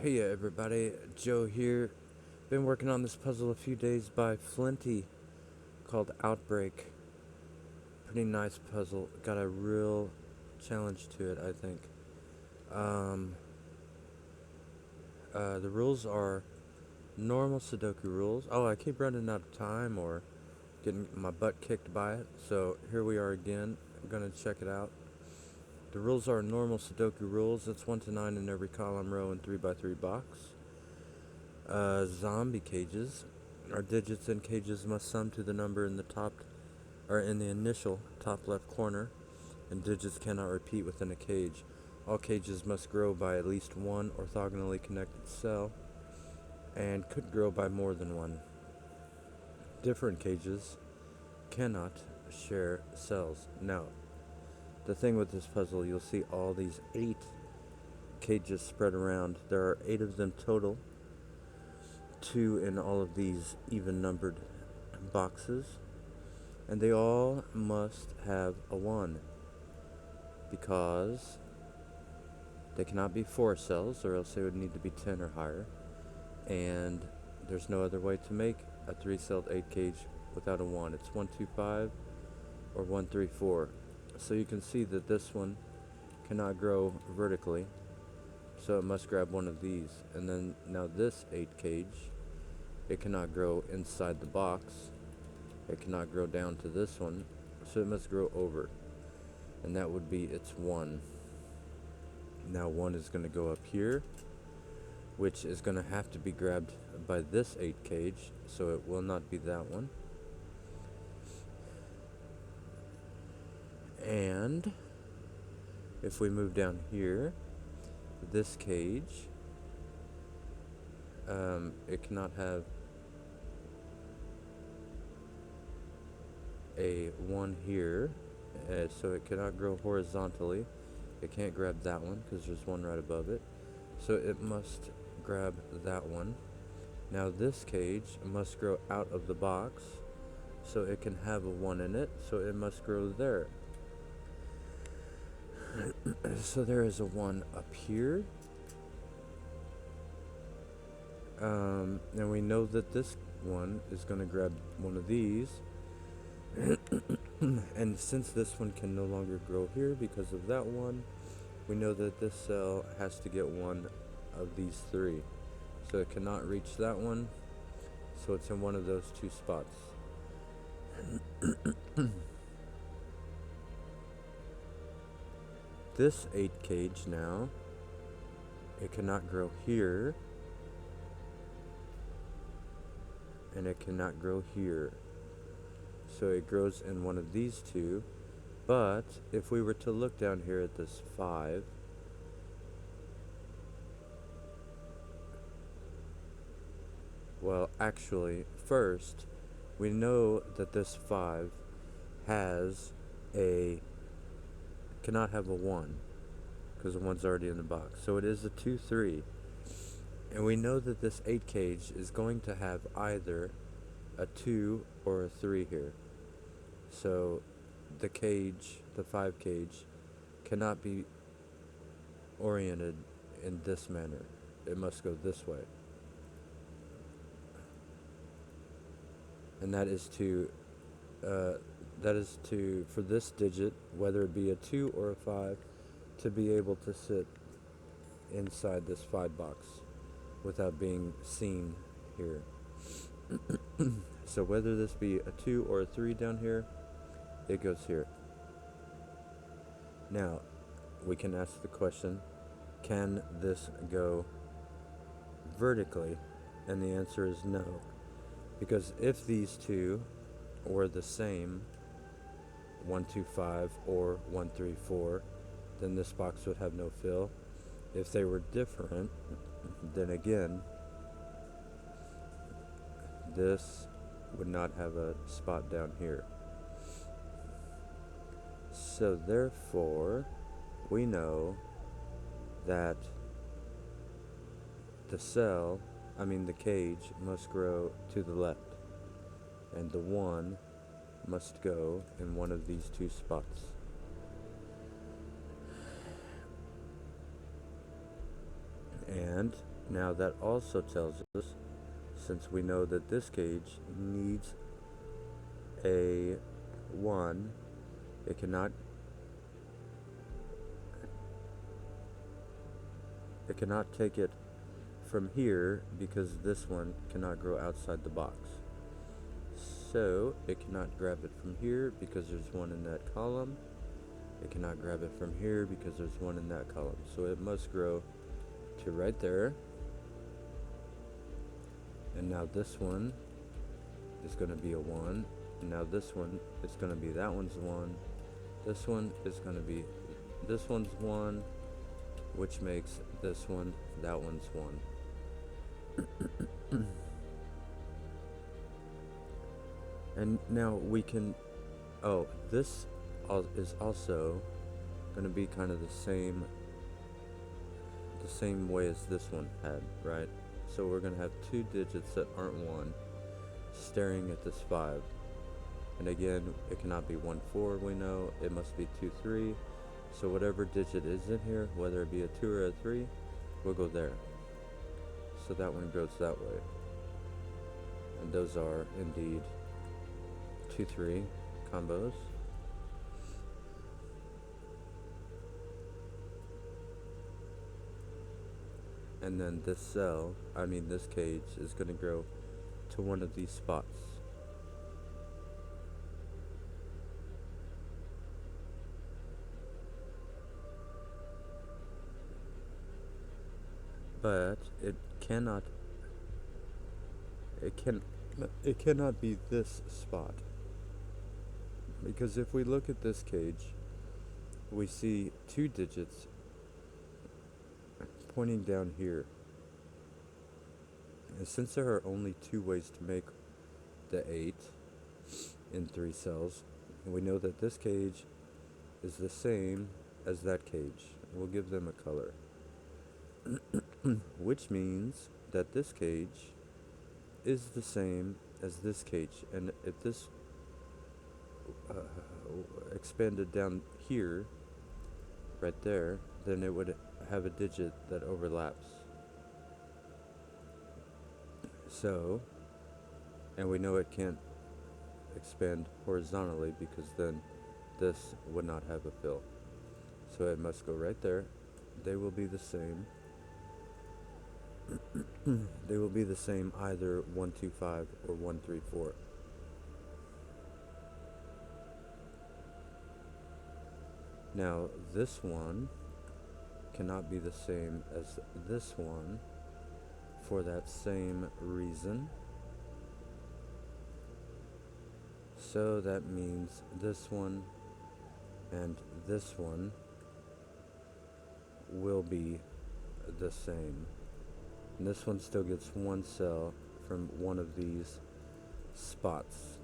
Hey everybody, Joe here. Been working on this puzzle a few days by Flinty called Outbreak. Pretty nice puzzle. Got a real challenge to it, I think. Um, the rules are normal Sudoku rules. Oh, I keep running out of time or getting my butt kicked by it. So here we are again. I'm gonna check it out. The rules are normal Sudoku rules. It's 1 to 9 in every column, row, and 3 by 3 box. Zombie cages. Our digits in cages must sum to the number in the top, or in the initial top left corner, and digits cannot repeat within a cage. All cages must grow by at least one orthogonally connected cell, and could grow by more than one. Different cages cannot share cells. Now, the thing with this puzzle, you'll see all these 8 cages spread around. There are 8 of them total. 2 in all of these even numbered boxes, and they all must have a 1 because they cannot be 4 cells, or else they would need to be 10 or higher, and there's no other way to make a 3-celled 8 cage without a 1. It's 1, 2, 5 or 1, 3, 4. So you can see that this one cannot grow vertically, so it must grab one of these. And then now this 8 cage, it cannot grow inside the box, it cannot grow down to this one, so it must grow over, and that would be its 1. Now 1 is going to go up here, which is going to have to be grabbed by this 8 cage, so it will not be that one. And if we move down here, this cage, it cannot have a 1 here, so it cannot grow horizontally. It can't grab that one because there's one right above it, so it must grab that one. Now this cage must grow out of the box, so it can have a 1 in it, so it must grow there. So there is a 1 up here, and we know that this one is going to grab one of these. And since this one can no longer grow here because of that one, we know that this cell has to get one of these 3. So it cannot reach that one, so it's in one of those 2 spots. This 8 cage now, it cannot grow here, and it cannot grow here. So it grows in one of these 2, but if we were to look down here at this 5, well, actually, first, we know that this 5 cannot have a 1, because the 1's already in the box. So it is a 2, 3. And we know that this 8 cage is going to have either a 2 or a 3 here. So the 5 cage, cannot be oriented in this manner. It must go this way. And that is for this digit, whether it be a 2 or a 5, to be able to sit inside this 5 box without being seen here. So whether this be a 2 or a 3 down here, it goes here. Now, we can ask the question, can this go vertically? And the answer is no. Because if these 2 were the same, 1, 2, 5 or 1, 3, 4, then this box would have no fill. If they were different, then again, this would not have a spot down here. So therefore, we know that the cage must grow to the left, and the 1 must go in one of these 2 spots. And Now that also tells us, since we know that this cage needs a 1, it cannot take it from here because this one cannot grow outside the box. So it cannot grab it from here because there's 1 in that column. It cannot grab it from here because there's 1 in that column. So it must grow to right there. And now this one is going to be a 1. And now this one is going to be that one's 1. This one is going to be this one's 1, which makes this one that one's 1. And now we can, this is also going to be kind of the same way as this one had, right? So we're going to have 2 digits that aren't 1 staring at this 5. And again, it cannot be 1, 4, we know. It must be 2, 3. So whatever digit is in here, whether it be a 2 or a 3, will go there. So that one goes that way. And those are indeed 2, 3 combos. And then this cage is going to grow to one of these spots. But it cannot be this spot. Because if we look at this cage, we see 2 digits pointing down here. And since there are only 2 ways to make the 8 in 3 cells, we know that this cage is the same as that cage. We'll give them a color. Which means that this cage is the same as this cage. And if this expanded down here, right there, then it would have a digit that overlaps. So, and we know it can't expand horizontally because then this would not have a fill. So it must go right there. They will be the same. They will be the same either 1, 2, 5 or 1, 3, 4. Now this one cannot be the same as this one for that same reason. So that means this one and this one will be the same. And this one still gets 1 cell from one of these spots.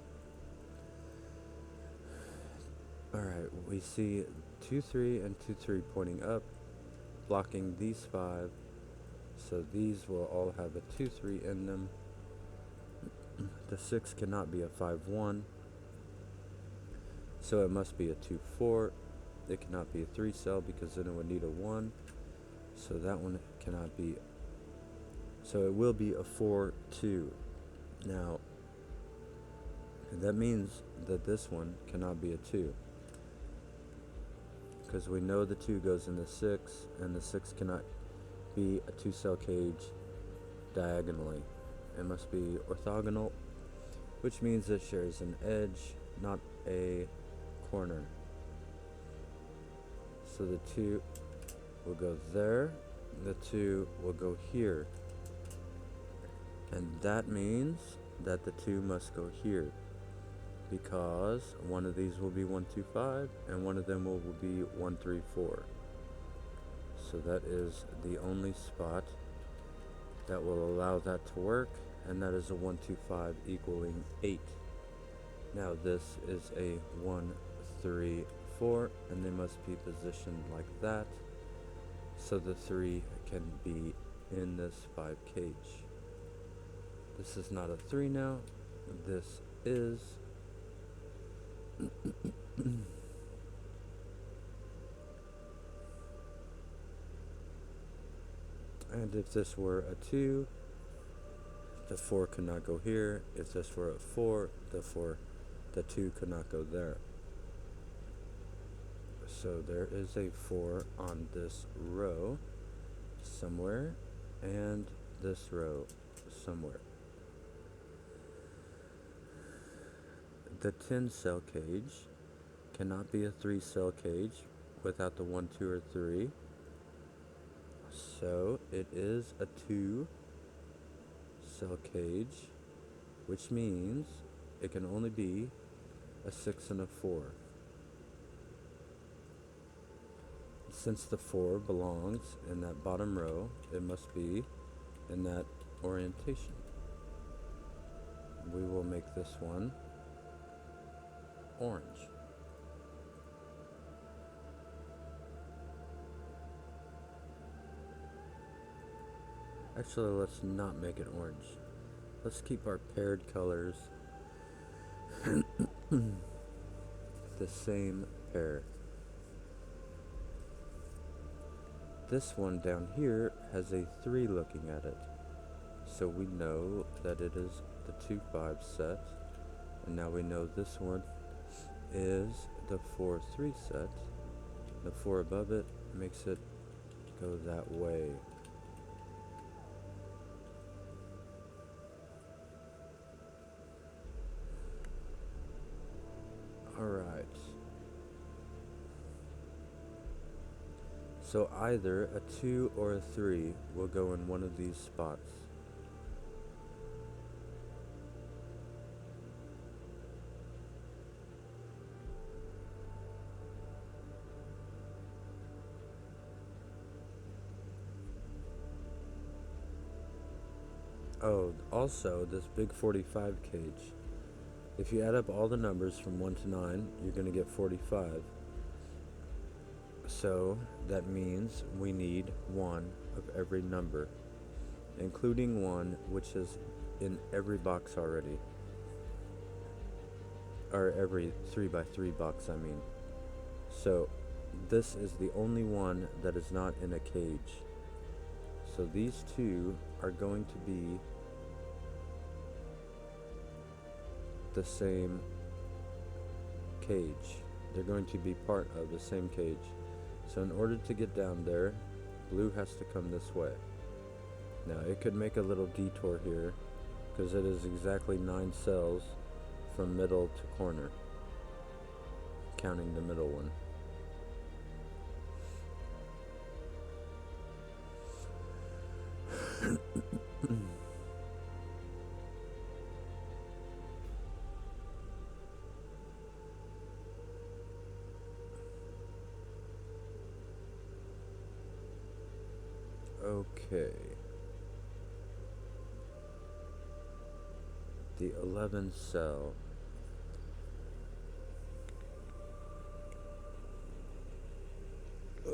Alright, we see 2, 3 and 2, 3 pointing up, blocking these 5. So these will all have a 2, 3 in them. The 6 cannot be a 5, 1. So it must be a 2, 4. It cannot be a 3 cell because then it would need a 1. So that one cannot be. So it will be a 4, 2. Now, that means that this one cannot be a 2. Because we know the 2 goes in the 6, and the 6 cannot be a 2-cell cage diagonally. It must be orthogonal, which means it shares an edge, not a corner. So the 2 will go there, the 2 will go here. And that means that the 2 must go here, because one of these will be 1, 2, 5, and one of them will be 1, 3, 4. So that is the only spot that will allow that to work, and that is a 1, 2, 5 equaling 8. Now this is a 1, 3, 4, and they must be positioned like that, so the 3 can be in this 5 cage. This is not a 3 now, this is. And if this were a 2, the 4 could not go here. If this were a 4, the 2 could not go there. So there is a 4 on this row somewhere, and this row somewhere. The 10 cell cage cannot be a 3 cell cage without the 1, 2, or 3. So it is a 2 cell cage, which means it can only be a 6 and a 4. Since the 4 belongs in that bottom row, it must be in that orientation. We will make this one orange. Actually, let's not make it orange. Let's keep our paired colors the same pair. This one down here has a 3 looking at it, so we know that it is the 2, 5 set, and now we know this one is the 4, 3 set. The 4 above it makes it go that way. Alright. So either a 2 or a 3 will go in one of these spots. Oh, also this big 45 cage. If you add up all the numbers from 1 to 9, you're going to get 45. So that means we need 1 of every number, including 1 which is in every box already. Or every 3 by 3 box, I mean. So this is the only one that is not in a cage. So these 2 are going to be the same cage. They're going to be part of the same cage. So in order to get down there, blue has to come this way. Now it could make a little detour here because it is exactly 9 cells from middle to corner, counting the middle one. Okay. The 11 cell. Ugh.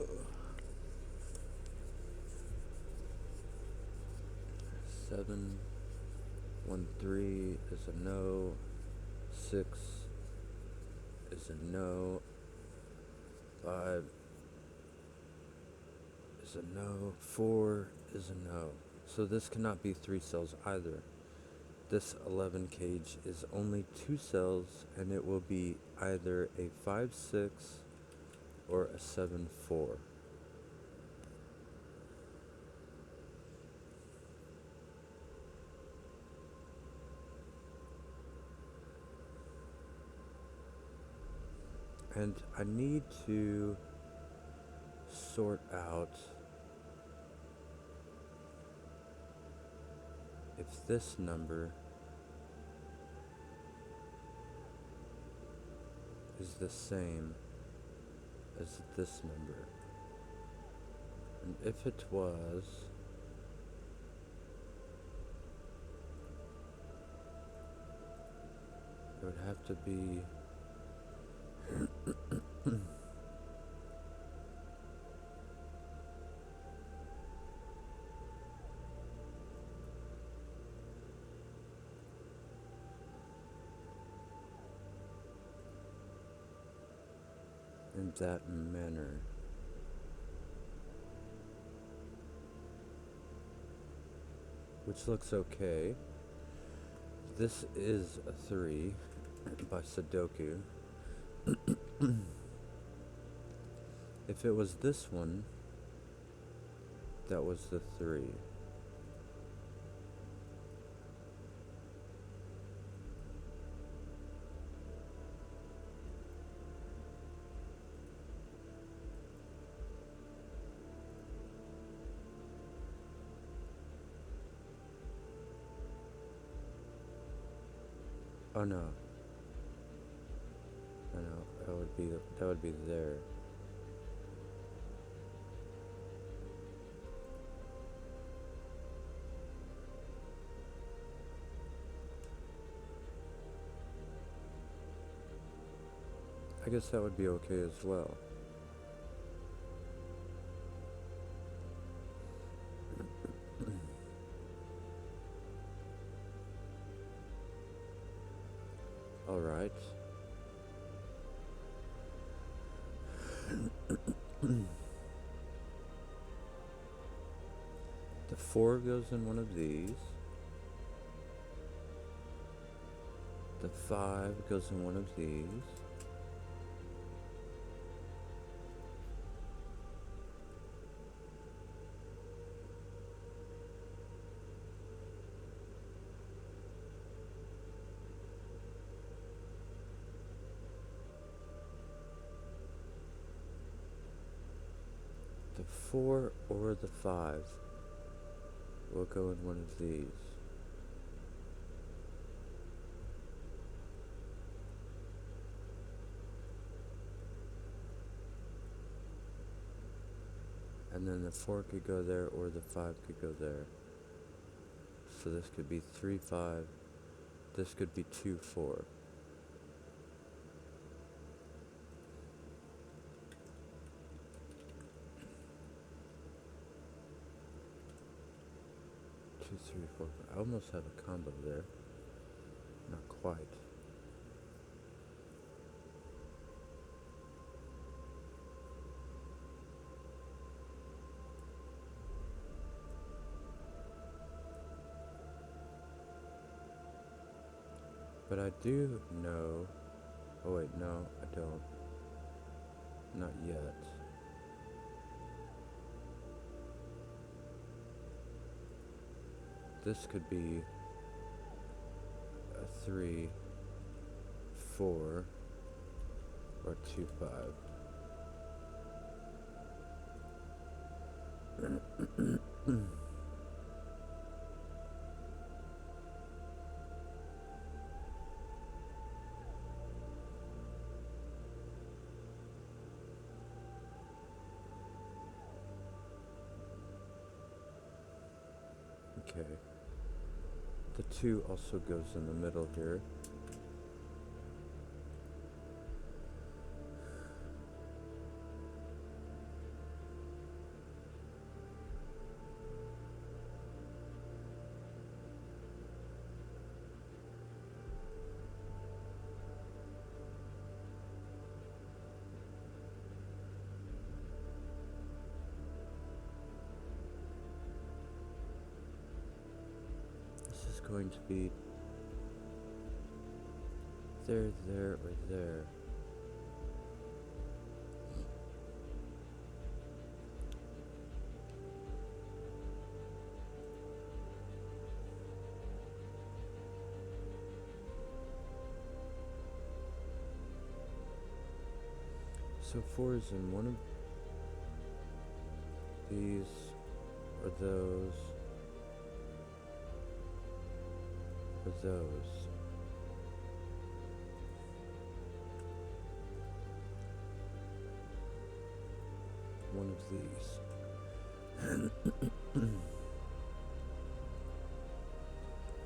7, 1, 3 is a no. 6 is a no. 5 is a no. 4 is a no. So this cannot be 3 cells either. This 11 cage is only 2 cells, and it will be either a 5, 6 or a 7, 4. And I need to sort out if this number is the same as this number. And if it was, it would have to be in that manner. which looks okay. This is a 3 by Sudoku. If it was this one, that was the 3. Oh no. Oh no, that would be there. I guess that would be okay as well. Alright. The 4 goes in one of these. The 5 goes in one of these. The 4 or the 5 will go in one of these. And then the 4 could go there or the 5 could go there. So this could be 3, 5. This could be 2, 4. Two, 3, 4. I almost have a combo there. Not quite. But I do know... Oh wait, no, I don't. Not yet. This could be a 3, 4, or 2, 5. Okay. The 2 also goes in the middle here. This is going to be there, or there. So 4 is in one of these, or those, or those. One of these.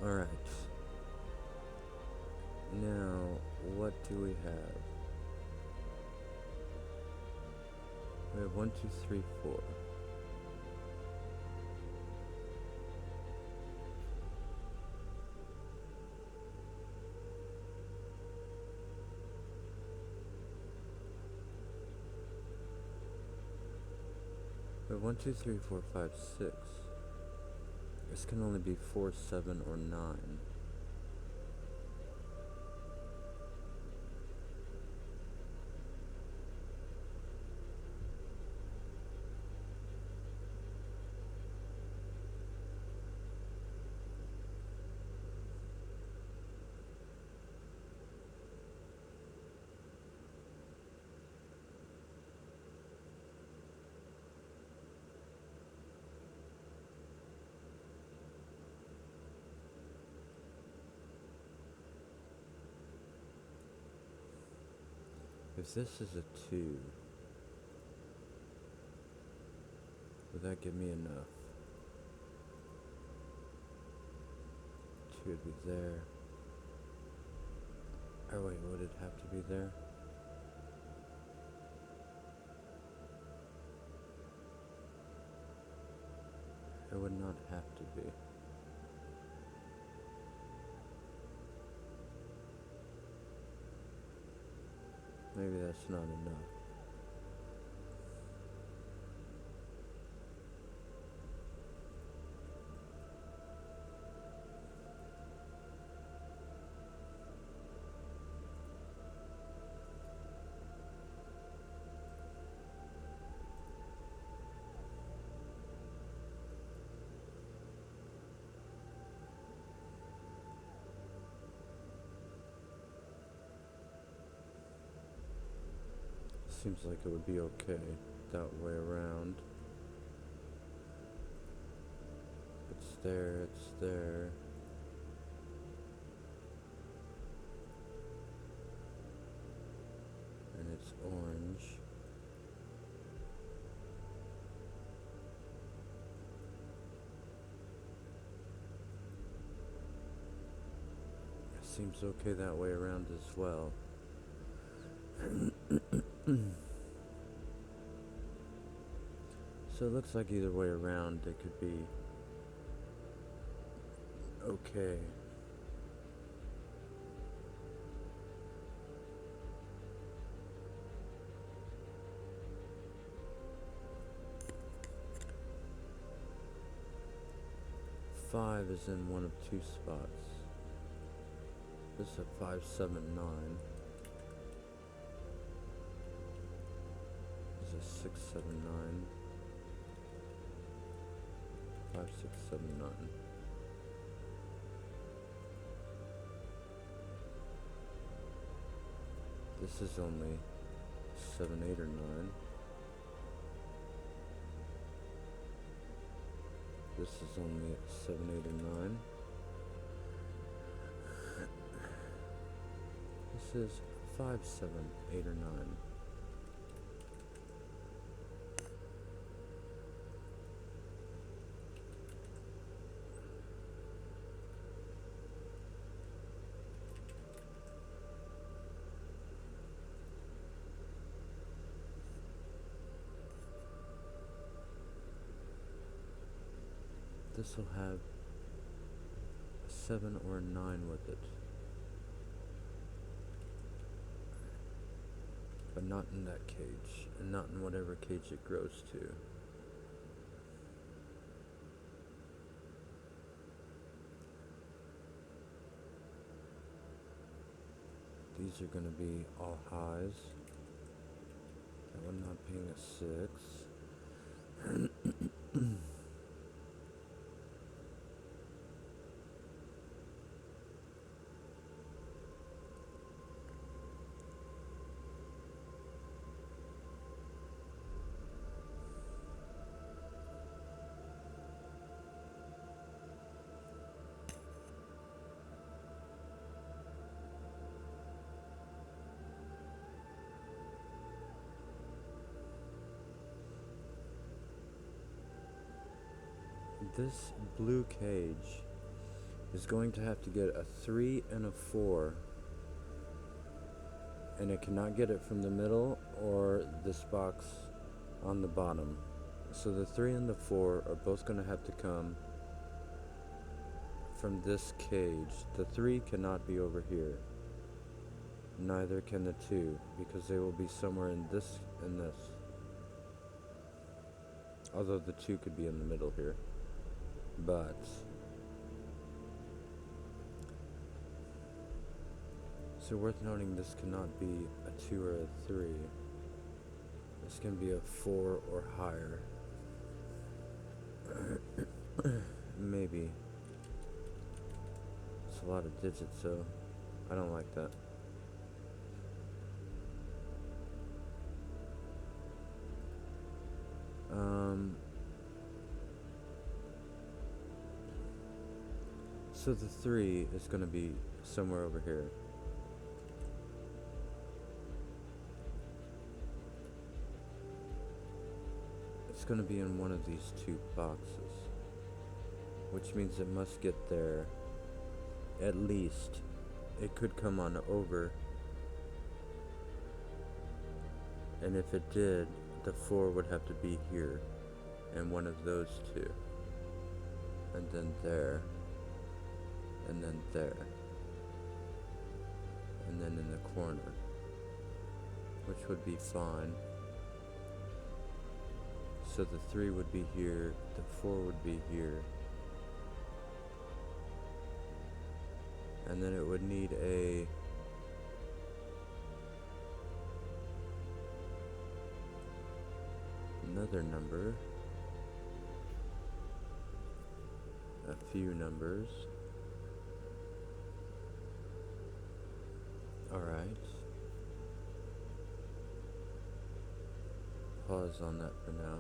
Alright. Now, what do we have? We have 1, 2, 3, 4. We have 1, 2, 3, 4, 5, 6. This can only be 4, 7, or 9. If this is a 2, would that give me enough? 2 would be there. Or wait, would it have to be there? It would not have to be. Maybe that's not enough. Seems like it would be okay that way around. It's there, it's there. And it's orange. It seems okay that way around as well. So it looks like either way around it could be okay. Five is in one of two spots. This is a 5, 7, 9. This is a 6, 7, 9. 5, 6, 7, 9. This is only 7, 8, or 9. This is only 7, 8, or 9. This is 5, 7, 8, or 9. This will have a 7 or a 9 with it. But not in that cage, and not in whatever cage it grows to. These are going to be all highs. That one not being a 6. This blue cage is going to have to get a 3 and a 4, and it cannot get it from the middle or this box on the bottom. So the 3 and the 4 are both going to have to come from this cage. The 3 cannot be over here. Neither can the 2, because they will be somewhere in this and this. Although the 2 could be in the middle here. But so worth noting, this cannot be a 2 or a 3. This can be a 4 or higher. Maybe. It's a lot of digits, so I don't like that. So the 3 is going to be somewhere over here. It's going to be in one of these 2 boxes, which means it must get there at least. It could come on over, and if it did, the 4 would have to be here, and one of those 2, and then there, and then there, and then in the corner, which would be fine. So the 3 would be here, the 4 would be here, and then it would need another number, a few numbers. Alright. Pause on that for now.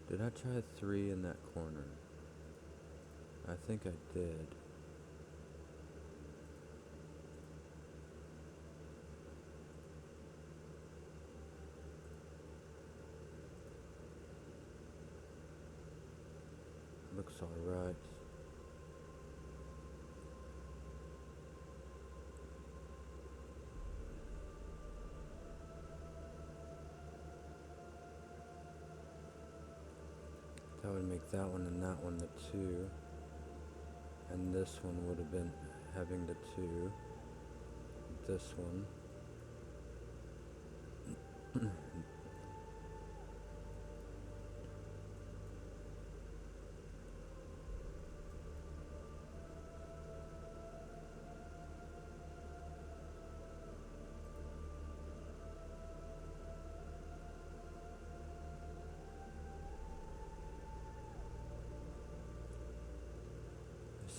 Did I try a 3 in that corner? I think I did. Looks alright. That would make that one and that one the 2. And this one would have been having the 2. This one.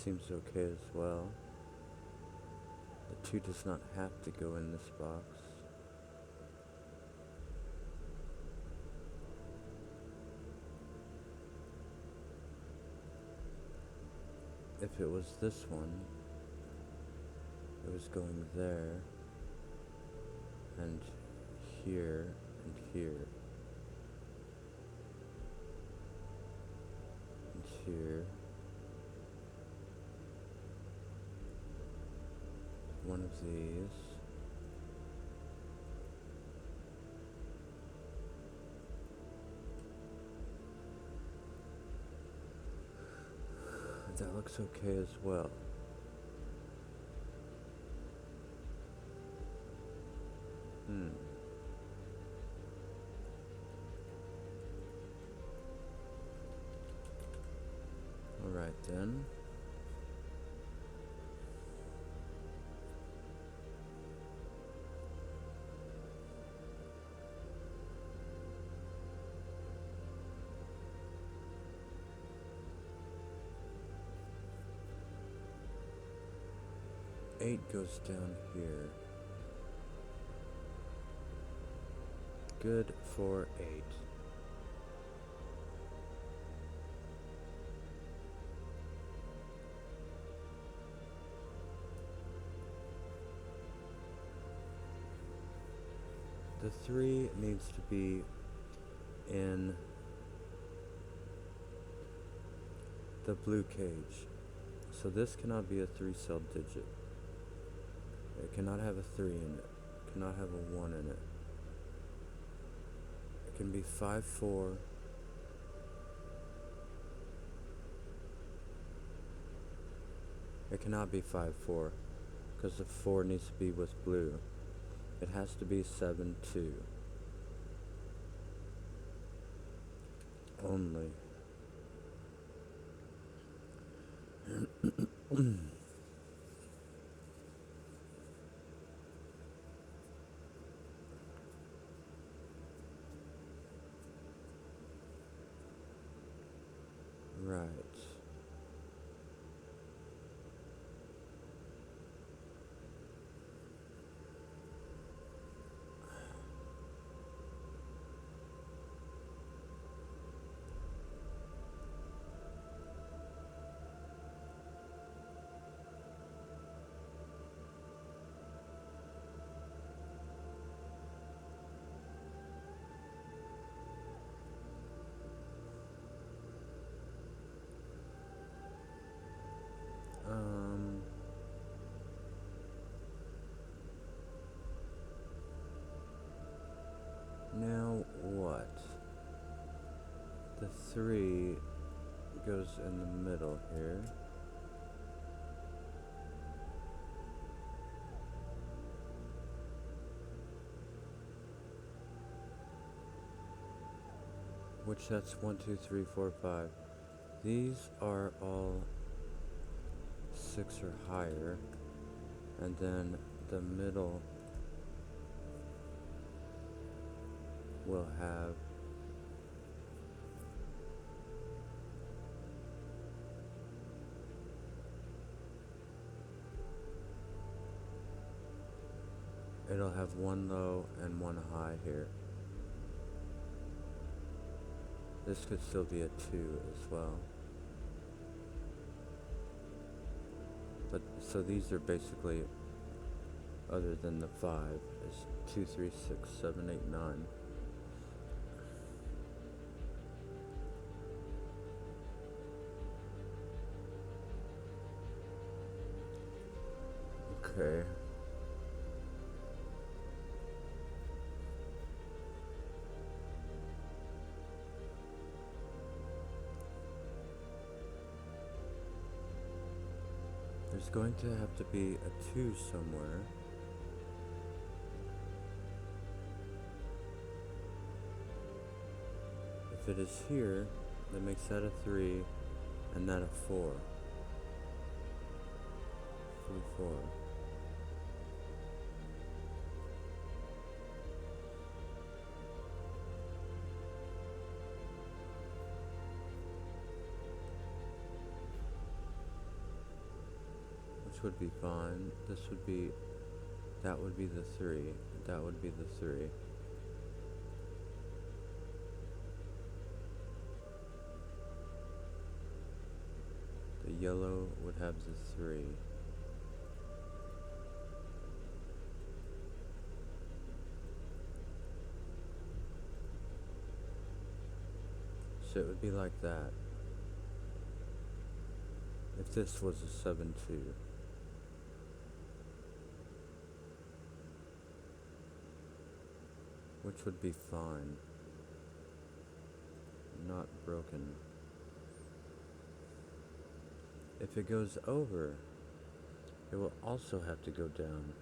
Seems okay as well. The 2 does not have to go in this box. If it was this one, it was going there, and here, and here, and here. One of these. That looks okay as well. Alright then. Eight goes down here. Good for 8. The 3 needs to be in the blue cage. So this cannot be a 3-celled digit. cannot have a 3 in it. It cannot have a 1 in it. It can be 5, 4. It cannot be 5, 4. Because the 4 needs to be with blue. It has to be 7, 2. Only. Right. Now what? The 3 goes in the middle here. Which that's 1, 2, 3, 4, 5. These are all 6 or higher. And then the middle will have it'll have 1 low and 1 high here. This could still be a 2 as well. But so these are basically, other than the 5, is 2, 3, 6, 7, 8, 9. Okay. There's going to have to be a 2 somewhere. If it is here, that makes that a 3, and that a 4. 3, 4. Which would be fine. This would be, that would be the 3. That would be the 3. The yellow would have the 3. So it would be like that. If this was a 7, 2. Which would be fine. Not broken. If it goes over, it will also have to go down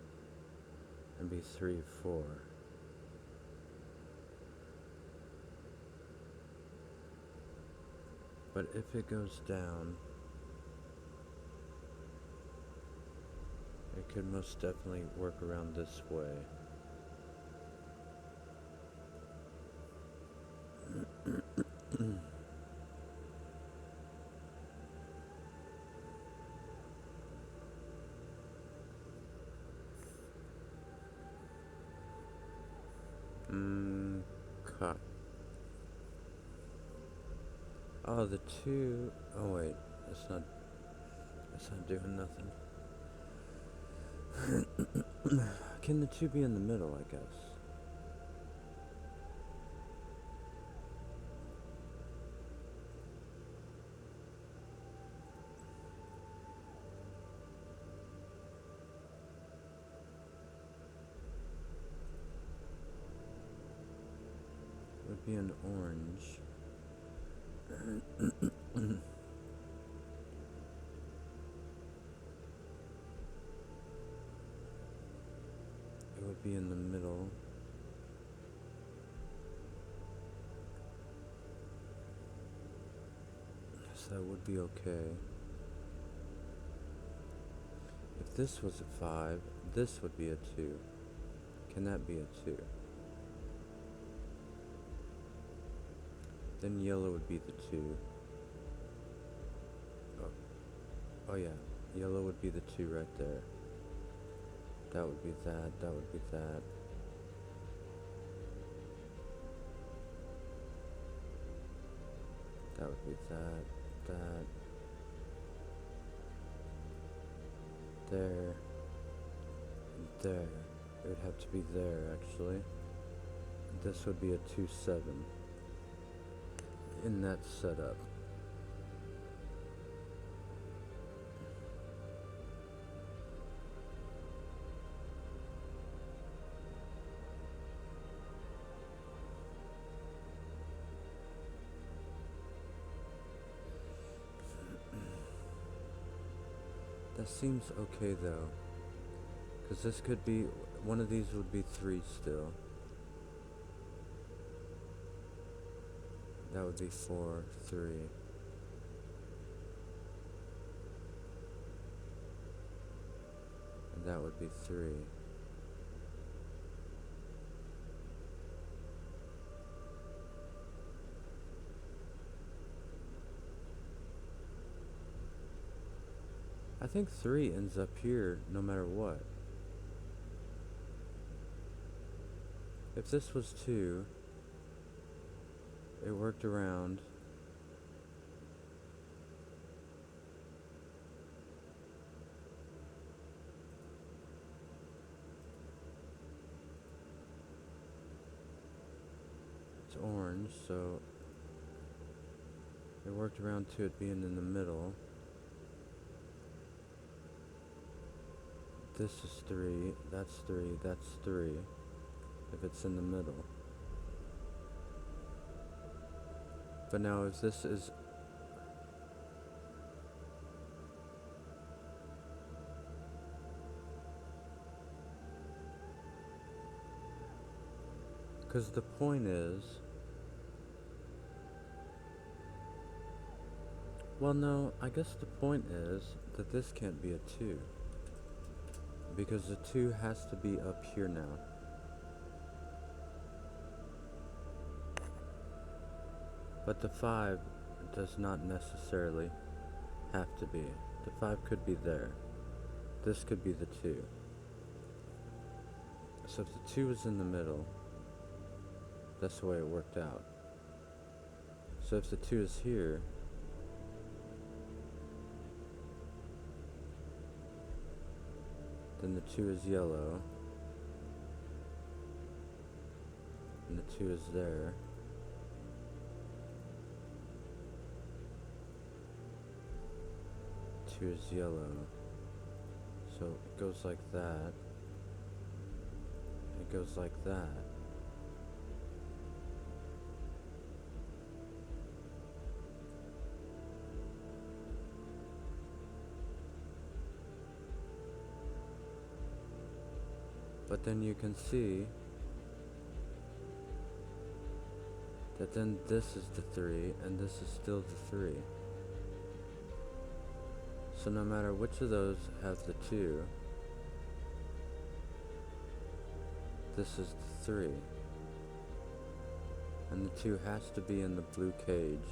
and be 3, 4. But if it goes down, it could most definitely work around this way. Cut. Oh, the 2. Oh wait, that's not doing nothing. Can the 2 be in the middle, I guess? be an orange. It would be in the middle. So that would be okay. If this was a 5, this would be a 2. Can that be a 2? Then yellow would be the 2. Oh yeah, yellow would be the 2 right there. That would be that, that would be that. That would be that, that. There. There. It would have to be there, actually. This would be a 2-7. In that setup. That seems okay though, because this could be, one of these would be 3 still. That would be 4, 3. And that would be 3. I think 3 ends up here no matter what. If this was 2, it worked around. It's orange, so it worked around to it being in the middle. This is 3, that's 3, that's 3, if it's in the middle. But now if this is... Because the point is... Well, no, I guess the point is that this can't be a 2. Because the 2 has to be up here now. But the 5 does not necessarily have to be. The 5 could be there. This could be the 2. So if the 2 is in the middle, that's the way it worked out. So if the 2 is here, then the 2 is yellow, and the 2 is there. Two is yellow, so it goes like that, it goes like that. But then you can see that then this is the 3, and this is still the 3. So no matter which of those have the 2, this is the 3. And the 2 has to be in the blue cage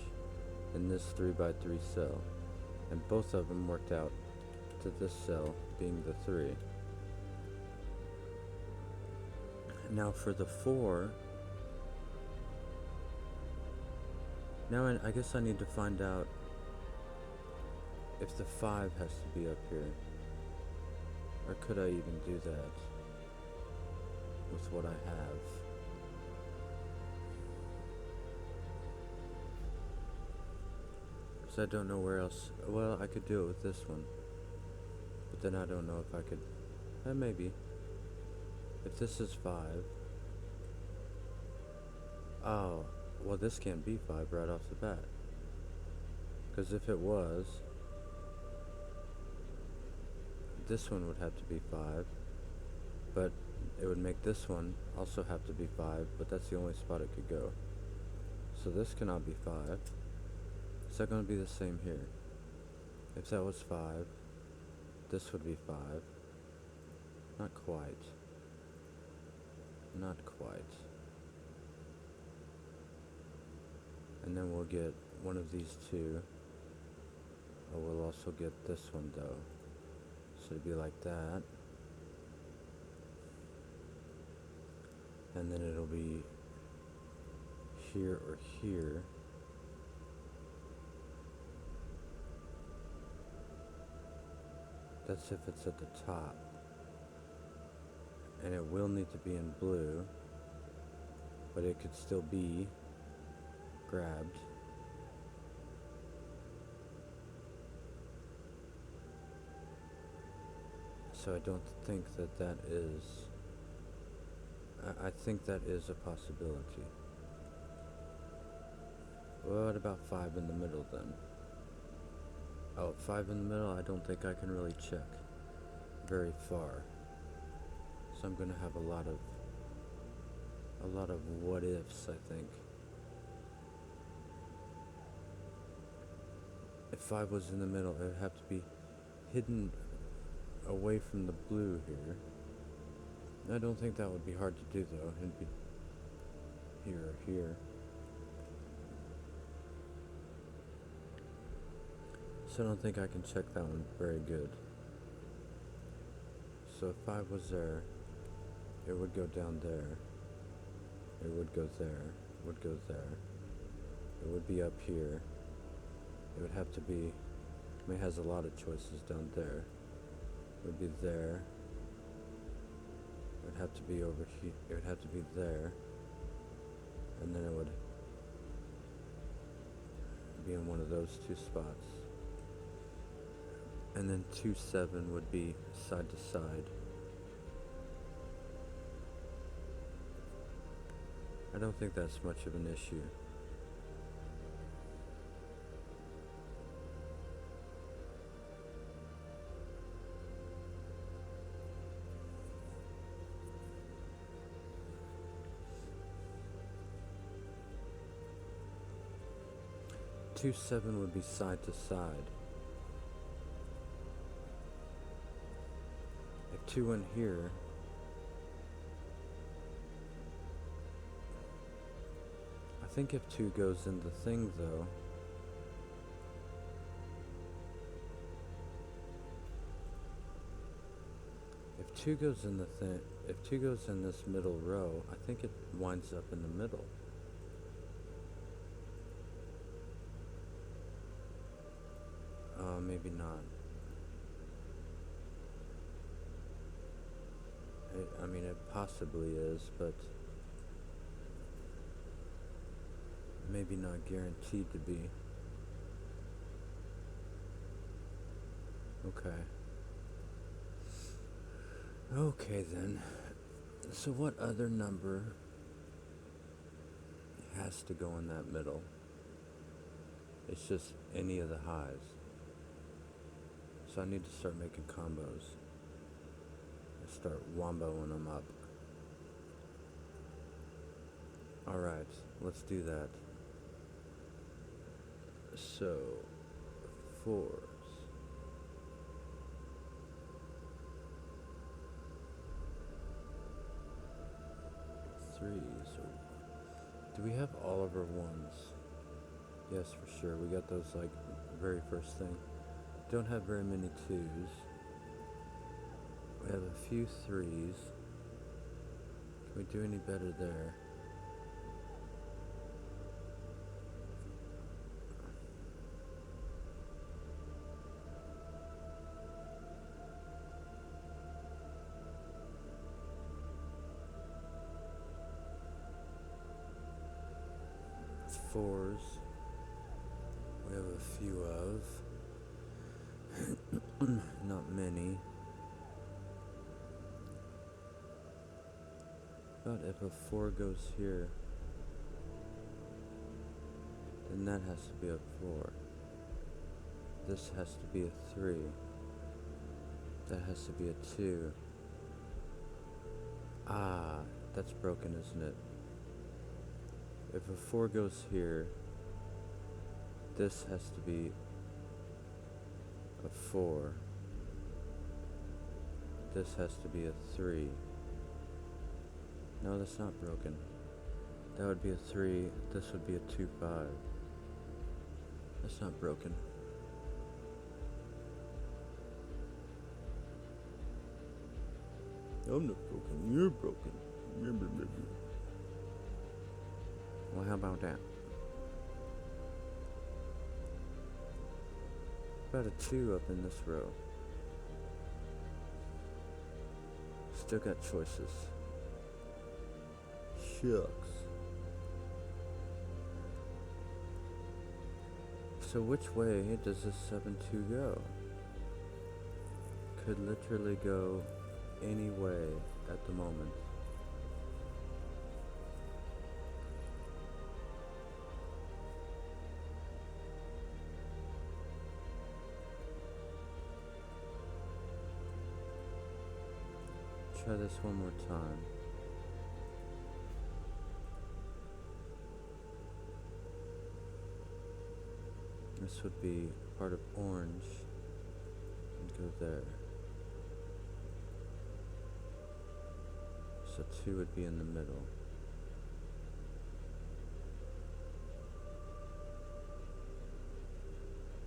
in this 3x3 cell. And both of them worked out to this cell being the 3. Now for the 4, now I guess I need to find out if the 5 has to be up here. Or could I even do that with what I have? Because I don't know where else. Well, I could do it with this one. But then I don't know if I could. Maybe. If this is 5. Oh, Well, this can't be 5 right off the bat. Because if it was, this one would have to be 5. But it would make this one also have to be 5, but that's the only spot it could go. So this cannot be 5. Is that going to be the same here? If that was 5, this would be 5. Not quite. Not quite. And then we'll get one of these two. Oh, we'll also get this one though. So it'd be like that. And then it'll be here or here. That's if it's at the top. And it will need to be in blue, but it could still be grabbed. So I don't think that that is... I think that is a possibility. What about 5 in the middle then? Oh, 5 in the middle, I don't think I can really check very far. So I'm gonna have a lot of what ifs, I think. If 5 was in the middle, it would have to be hidden away from the blue here. I don't think that would be hard to do though. It'd be here or here. So I don't think I can check that one very good. So if 5 was there, it would go down there. It would go there. It would go there. It would be up here. It would have to be... I mean, it has a lot of choices down there. It would be there. It would have to be over here. It would have to be there. And then it would be in one of those two spots. And then 2-7 would be side to side. I don't think that's much of an issue. Two 7 would be side to side. If 2 went here, I think if 2 goes in the thing though, if 2 goes in the thing, if 2 goes in this middle row, I think it winds up in the middle. Maybe not. I mean, it possibly is, but maybe not guaranteed to be. Okay. Okay then. So what other number has to go in that middle? It's just any of the highs. So I need to start making combos. And start womboing them up. Alright, let's do that. So, 4s. 3s. Do we have all of our 1s? Yes, for sure. We got those like very first thing. Don't have very many 2s. We have a few 3s. Can we do any better there? Fours. We have a few of. Not many. But if a 4 goes here, And that has to be a 4. This has to be a 3. That has to be a 2. Ah, that's broken, isn't it? If a 4 goes here, this has to be a 4. This has to be a 3. No, that's not broken. That would be a 3. This would be a 2, 5. That's not broken. I'm not broken. You're broken. Well, how about that? About a 2 up in this row. Still got choices. Shucks. So which way does this 7-2 go? Could literally go any way at the moment. Try this one more time. This would be part of orange and go there. So 2 would be in the middle.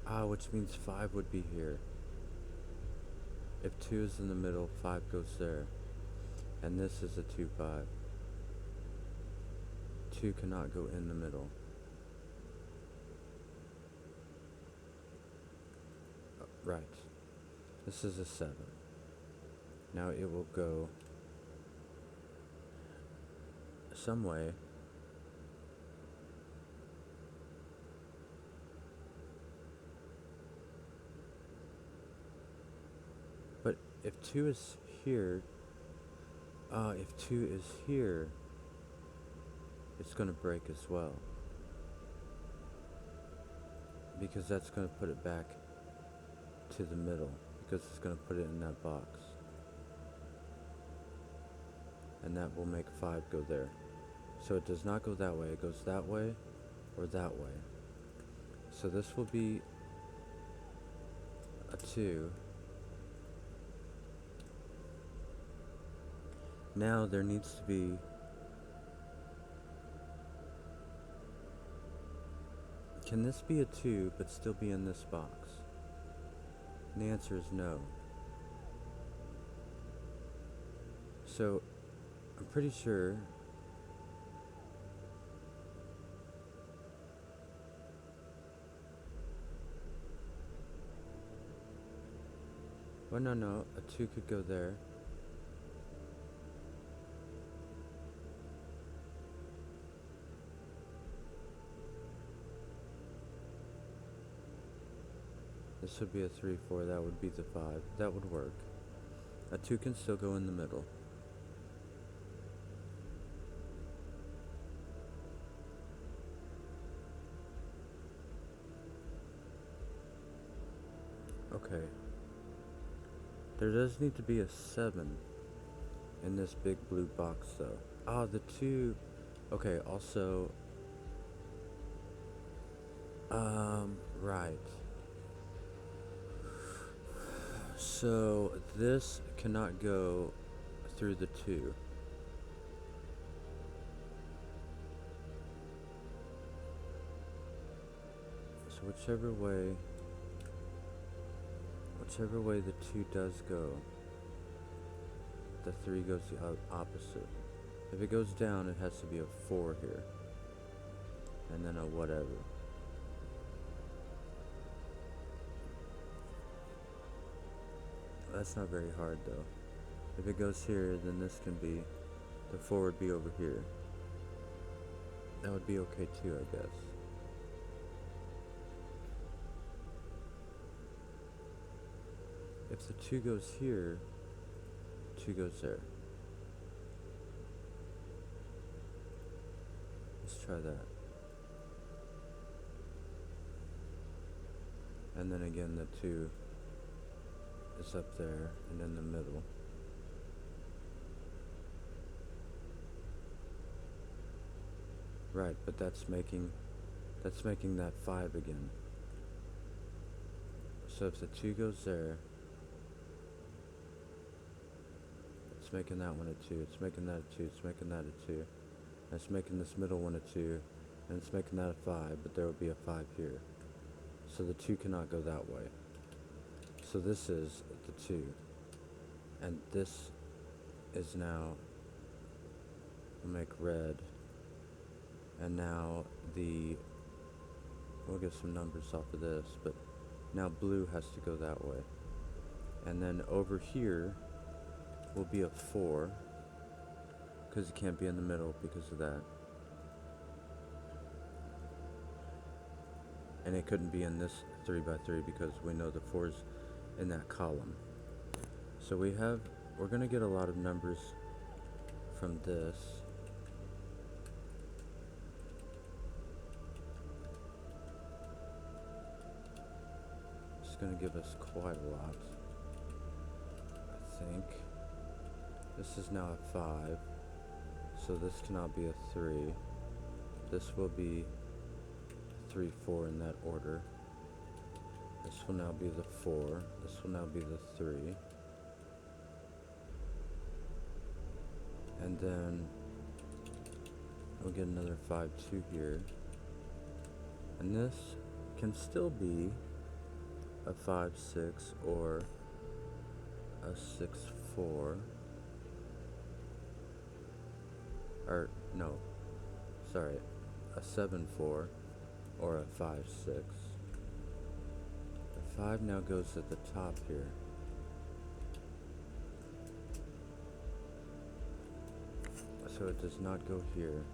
Ah, which means 5 would be here. If 2 is in the middle, 5 goes there. And this is a 2, 5. 2 cannot go in the middle. Right. This is a 7. Now it will go some way. But if 2 is here, if 2 is here, it's going to break as well. Because that's going to put it back to the middle. Because it's going to put it in that box. And that will make 5 go there. So it does not go that way. It goes that way or that way. So this will be a 2. Now there needs to be can this be a 2 but still be in this box? And the answer is no. So I'm pretty sure well, no, a 2 could go there. This would be a 3, 4, that would be the 5. That would work. A 2 can still go in the middle. Okay. There does need to be a 7 in this big blue box though. Ah, the 2. Okay, also right. So this cannot go through the 2. So whichever way the 2 does go, the 3 goes the opposite. If it goes down, it has to be a 4 here. And then a whatever. That's not very hard though. If it goes here, then this can be, the 4 would be over here. That would be okay too, I guess. If the 2 goes here, 2 goes there. Let's try that. And then again, the 2 is up there and in the middle. Right, but that's making that 5 again. So if the 2 goes there, it's making that one a 2, it's making that a 2, it's making that a 2, and it's making this middle one a 2, and it's making that a 5, but there will be a 5 here. So the 2 cannot go that way. So this is the 2, and this is now, we'll make red, and now we'll get some numbers off of this, but now blue has to go that way. And then over here will be a 4, because it can't be in the middle because of that. And it couldn't be in this 3x3 because we know the 4's in that column. So we're going to get a lot of numbers from this. It's going to give us quite a lot, I think. This is now a 5, so this cannot be a 3. This will be 3, 4 in that order. This will now be the 4. This will now be the 3. And then we'll get another 5, 2 here. And this can still be a 5, 6 or a 6, 4. Or, no, sorry, a 7, 4 or a 5, 6. The 5 now goes at the top here. So it does not go here.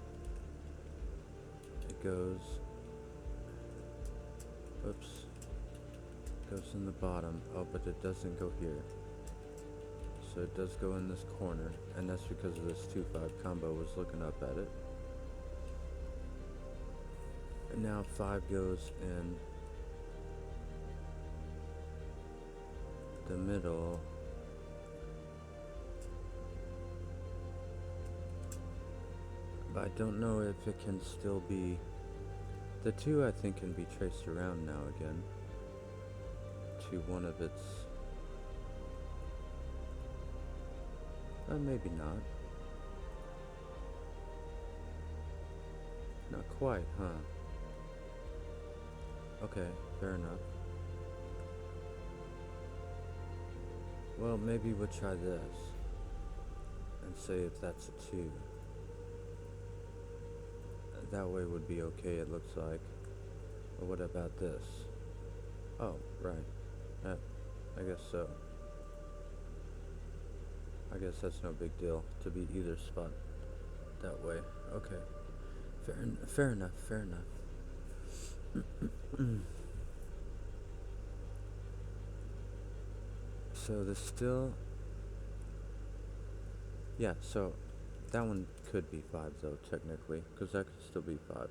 It goes, oops, goes in the bottom. Oh, but it doesn't go here. So it does go in this corner, and that's because of this 2-5 combo. Was looking up at it. And now 5 goes in the middle. But I don't know if it can still be, the 2 I think can be traced around now again to one of its, maybe not. Not quite, huh? Okay, fair enough. Well, maybe we'll try this and say if that's a 2. That way would be okay, it looks like. But what about this? Oh, right. I guess so. I guess that's no big deal to be either spot that way. Okay. Fair enough, fair enough. So there's still, yeah, so that one could be 5 though, technically, because that could still be 5.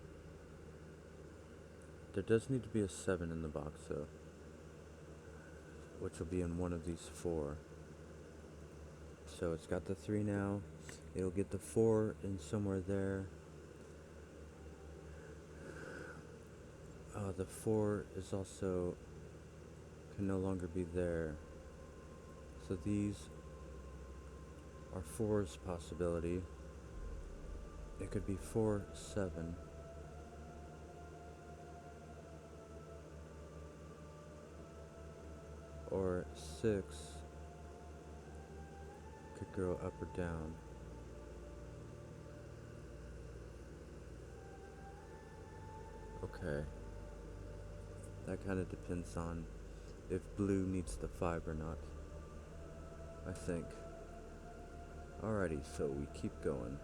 There does need to be a 7 in the box though, which will be in one of these 4. So it's got the 3 now, it'll get the 4 in somewhere there. The 4 is also, can no longer be there. So these are 4's possibility. It could be 4, 7. Or 6 could go up or down. Okay. That kind of depends on if blue needs the 5 or not, I think. Alrighty, so we keep going.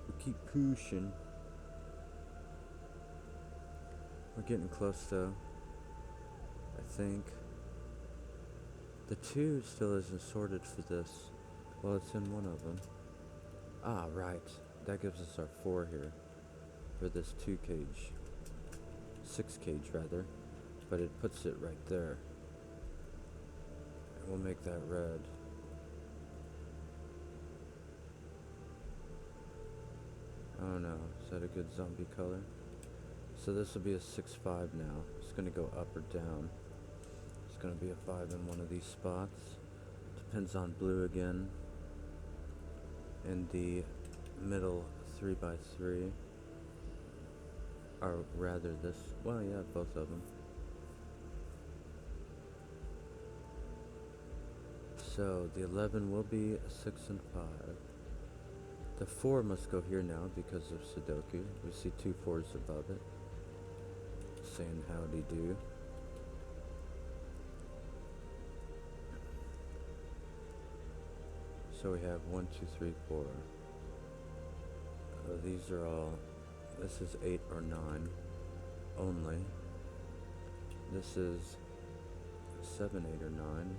We keep pushing. We're getting close though, I think. The 2 still isn't sorted for this. Well, it's in one of them. Ah, right. That gives us our 4 here for this 2 cage. 6 cage, rather. but it puts it right there. And we'll make that red. Oh no, is that a good zombie color? So this will be a 6-5 now. It's going to go up or down. It's going to be a 5 in one of these spots. Depends on blue again. And the middle 3x3. Or rather this, well yeah, both of them. So the 11 will be a 6 and 5. The 4 must go here now because of Sudoku. We see 2 4s above it. Saying howdy do. So we have 1, 2, 3, 4. These are all, this is 8 or 9 only. This is 7, 8 or 9.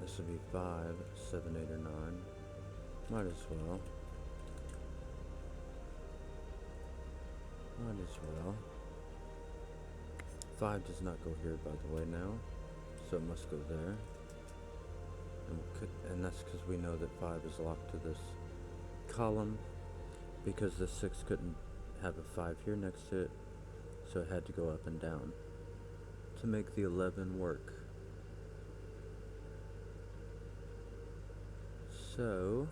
This would be 5, 7, 8 or 9. Might as well. Might as well. 5 does not go here, by the way, now. So it must go there. And that's because we know that 5 is locked to this column. Because the 6 couldn't have a 5 here next to it. So it had to go up and down to make the 11 work. So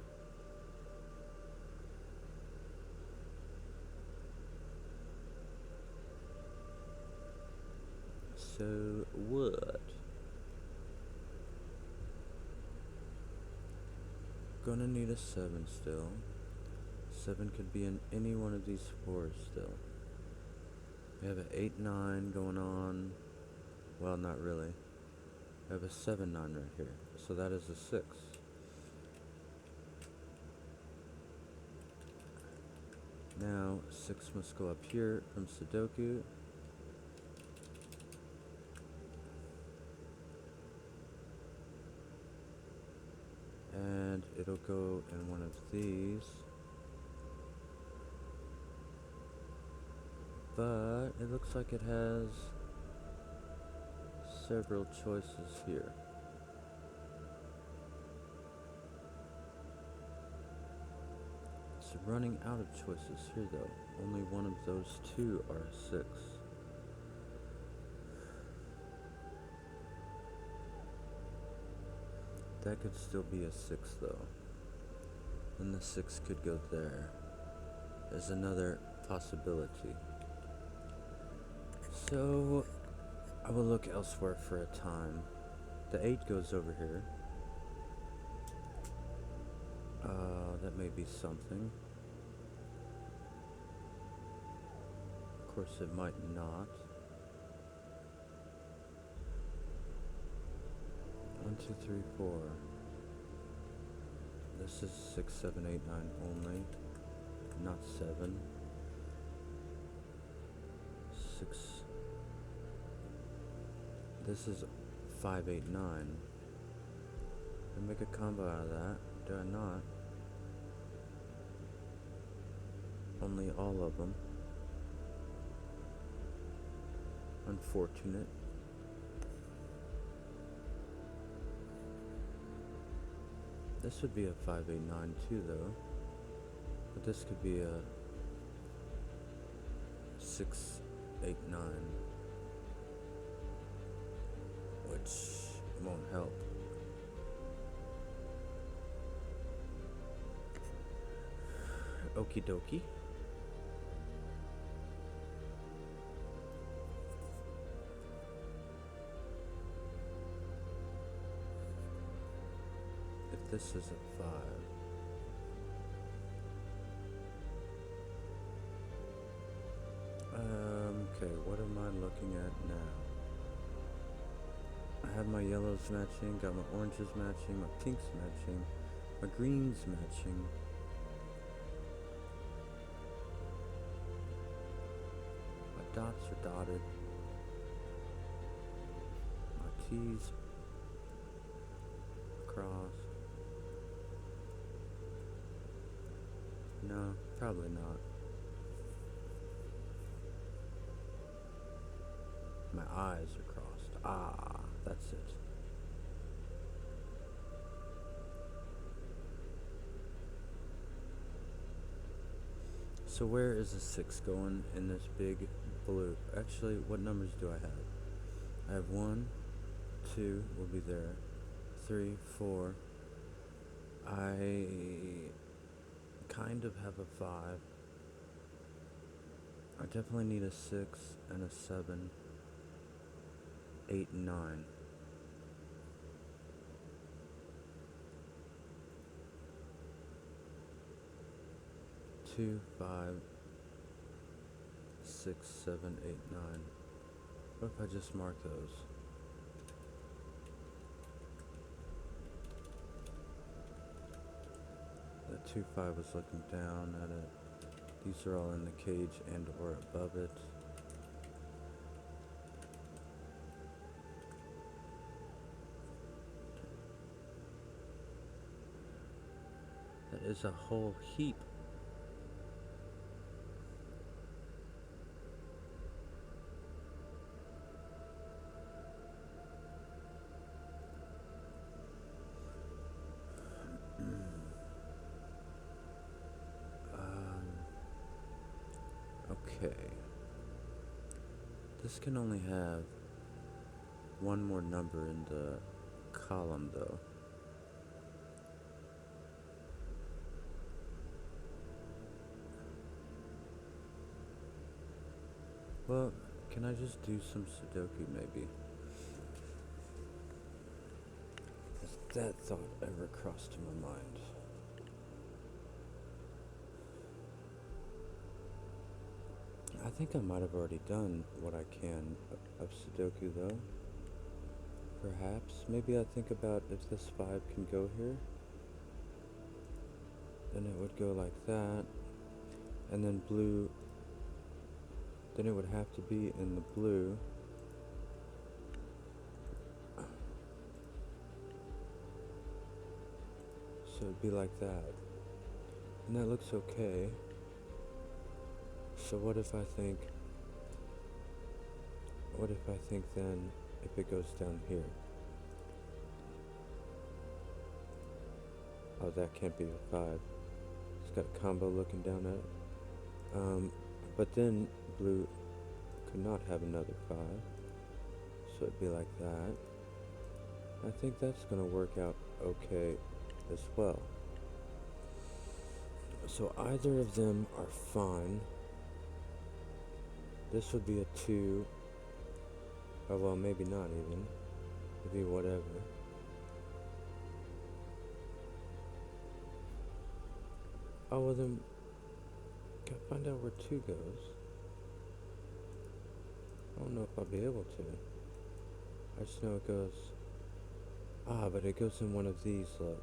what? Gonna need a 7 still. 7 could be in any one of these 4s still. We have an 8, 9 going on. Well, not really. We have a 7, 9 right here. So that is a 6. Now, 6 must go up here from Sudoku. And it'll go in one of these. But it looks like it has several choices here. It's running out of choices here though. Only one of those 2 are a 6. That could still be a 6 though. And the 6 could go there. There's another possibility. So I will look elsewhere for a time. The 8 goes over here. That may be something. Of course it might not. 1, 2, 3, 4. This is 6, 7, 8, 9 only, not 7. 6. This is 5, 8, 9. I make a combo out of that, do I not? Only all of them. Unfortunate. This would be a 5, 8, 9 too though. But this could be a 6, 8, 9. Which won't help. Okie dokie. If this is a 5. Okay, what am I looking at now? I have my yellows matching, got my oranges matching, my pinks matching, my greens matching. My dots are dotted. My T's crossed. No, probably not. My eyes are crossed. Ah, that's it. So where is the 6 going in this big blue? Actually, what numbers do I have? I have 1, 2 will be there. 3, 4. I kind of have a 5. I definitely need a 6 and a 7, 8, and 9. 2, 5, 6, 7, 8, 9. What if I just mark those? That 2, 5 was looking down at it. These are all in the cage and or above it. That is a whole heap. Okay. This can only have one more number in the column though. Well, can I just do some Sudoku maybe? Has that thought ever crossed my mind? I think I might have already done what I can of Sudoku though. Perhaps. Maybe I think about if this 5 can go here. Then it would go like that. And then blue. Then it would have to be in the blue. So it'd be like that. And that looks okay. So what if I think then if it goes down here? Oh, that can't be a 5. It's got a combo looking down at it. But then blue could not have another 5. So it'd be like that. I think that's gonna work out okay as well. So either of them are fine. This would be a 2. Oh, well, maybe not even. It'd be whatever. Oh, well then, gotta find out where 2 goes. I don't know if I'll be able to. I just know it goes... Ah, but it goes in one of these, look.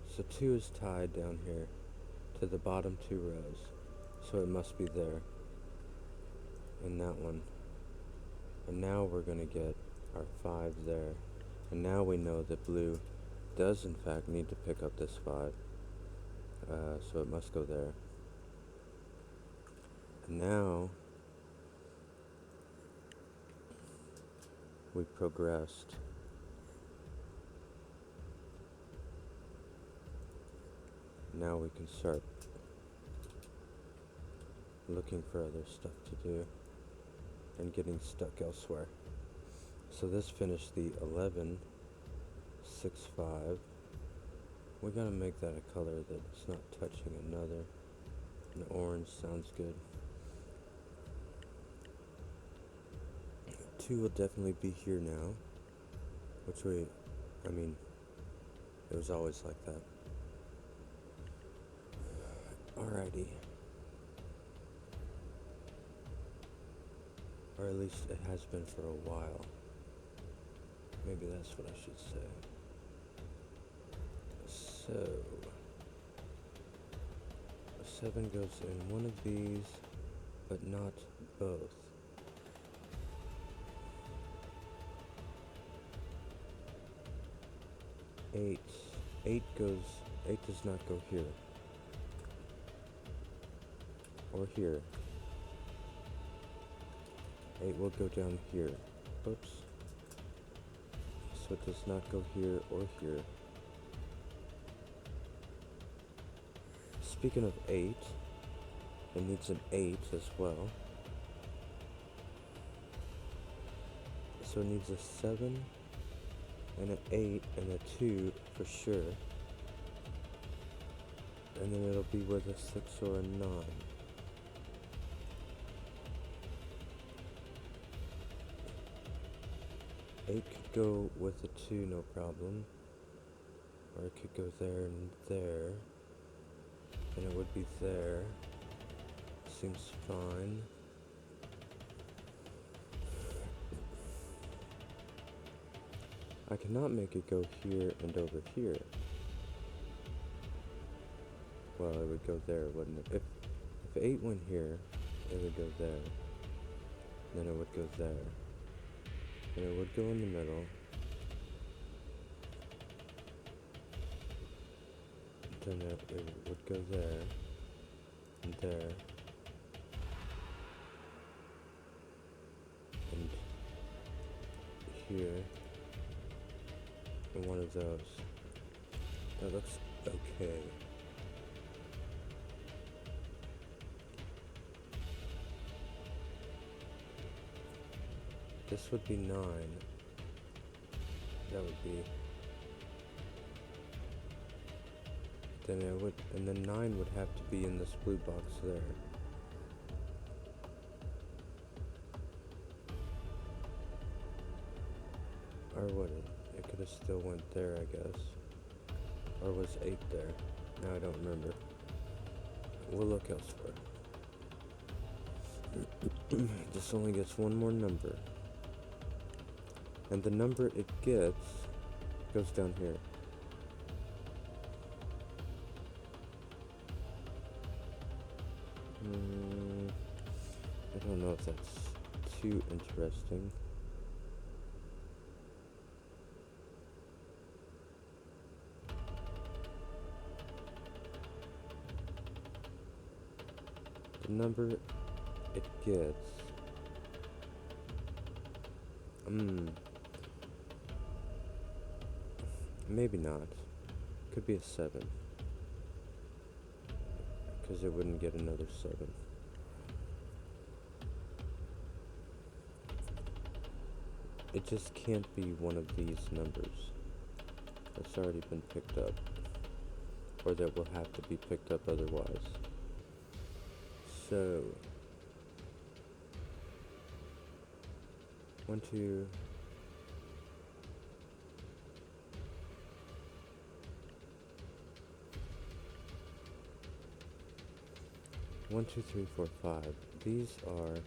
So 2 is tied down here to the bottom 2 rows. So it must be there. And that one. And now we're gonna get our 5 there. And now we know that blue does in fact need to pick up this 5. So it must go there. And now we've progressed. Now we can start looking for other stuff to do and getting stuck elsewhere. So this finished the 11, 6, 5. We gotta make that a color that's not touching another. An orange sounds good. 2 will definitely be here now. It was always like that. Alrighty. Or at least it has been for a while. Maybe that's what I should say. So, a 7 goes in one of these, but not both. 8 does not go here. Or here. 8 will go down here. Oops. So it does not go here or here. Speaking of 8, it needs an 8 as well. So it needs a 7 and an 8 and a 2 for sure. And then it'll be with a 6 or a 9. Eight could go with a 2, no problem. Or it could go there and there. And it would be there. Seems fine. I cannot make it go here and over here. Well, it would go there, wouldn't it? If 8 went here, it would go there. Then it would go there. And it would go in the middle. Then it would go there. And there. And here. And one of those. That looks okay. This would be 9. That would be. Then it would, and then 9 would have to be in this blue box there. Or would it? It could have still went there, I guess. Or was 8 there? Now I don't remember. We'll look elsewhere. This only gets one more number. And the number it gets goes down here. I don't know if that's too interesting. The number it gets. Maybe not. Could be a 7. Because it wouldn't get another 7. It just can't be one of these numbers that's already been picked up. Or that will have to be picked up otherwise. So 1, 2. 1, 2, 3, 4, 5. These are.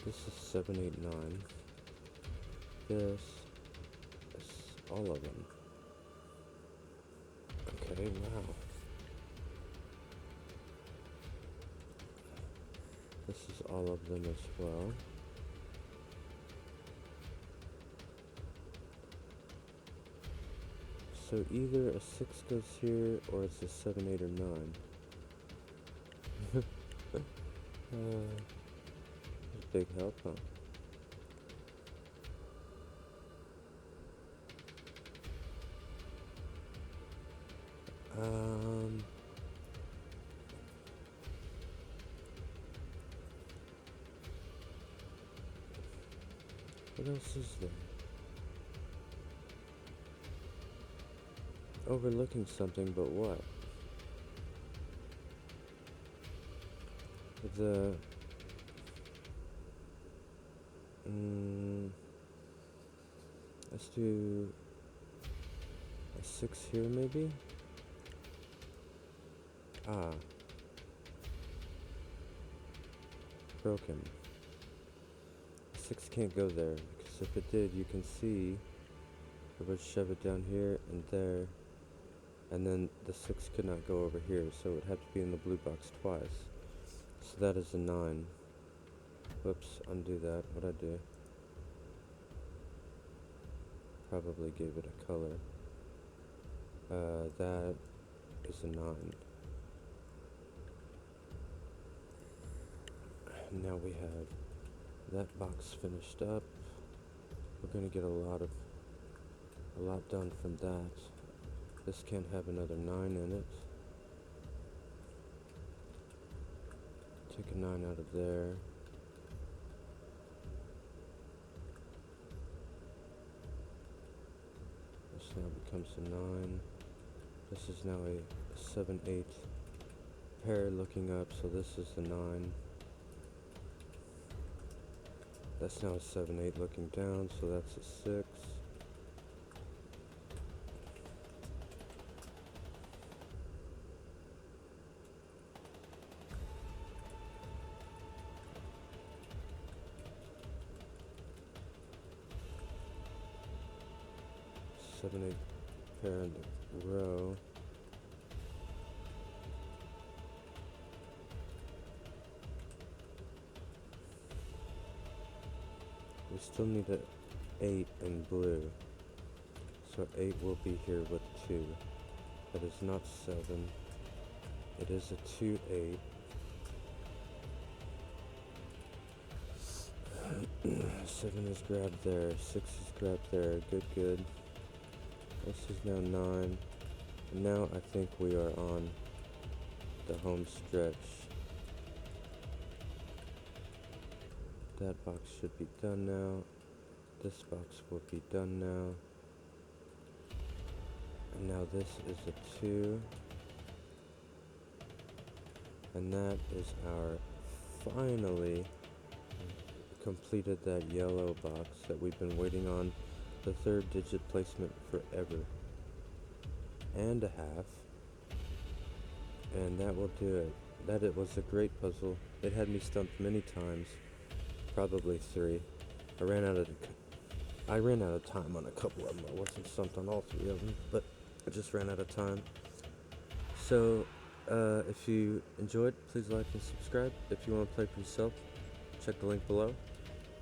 This is 7, 8, 9. This is all of them. Okay, wow. This is all of them as well. So either a 6 goes here, or it's a 7, 8, or 9. Big help, huh? What else is there? Overlooking something, but what? Let's do a 6 here, maybe? Broken. 6 can't go there, because if it did, you can see it would shove it down here and there, and then the 6 could not go over here, so it would have to be in the blue box twice. So that is a 9. Whoops, undo that. What'd I do? Probably gave it a color. That is a 9. Now we have That box finished up. We're gonna get a lot done from that. This can't have another 9 in it. Take a 9 out of there. This now becomes a 9. This is now a 7-8 pair looking up, so this is the 9. That's now a 7-8 looking down, so that's a 6. Seven, 8 pair in the row. We still need an 8 in blue. So 8 will be here with 2. That is not 7. It is a 2-8. 7 is grabbed there. 6 is grabbed there. Good. This is now 9. And now I think we are on the home stretch. That box should be done now. This box will be done now. And now this is a 2. And that is our finally completed that yellow box that we've been waiting on, the 3rd digit placement forever and a half. And that will do it. It was a great puzzle. It had me stumped many times, probably 3. I ran out of time on a couple of them. I wasn't stumped on all 3 of them, but I just ran out of time. So if you enjoyed, please like and subscribe. If you want to play for yourself, check the link below.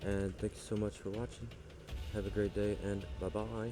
And thank you so much for watching. Have a great day, and bye-bye.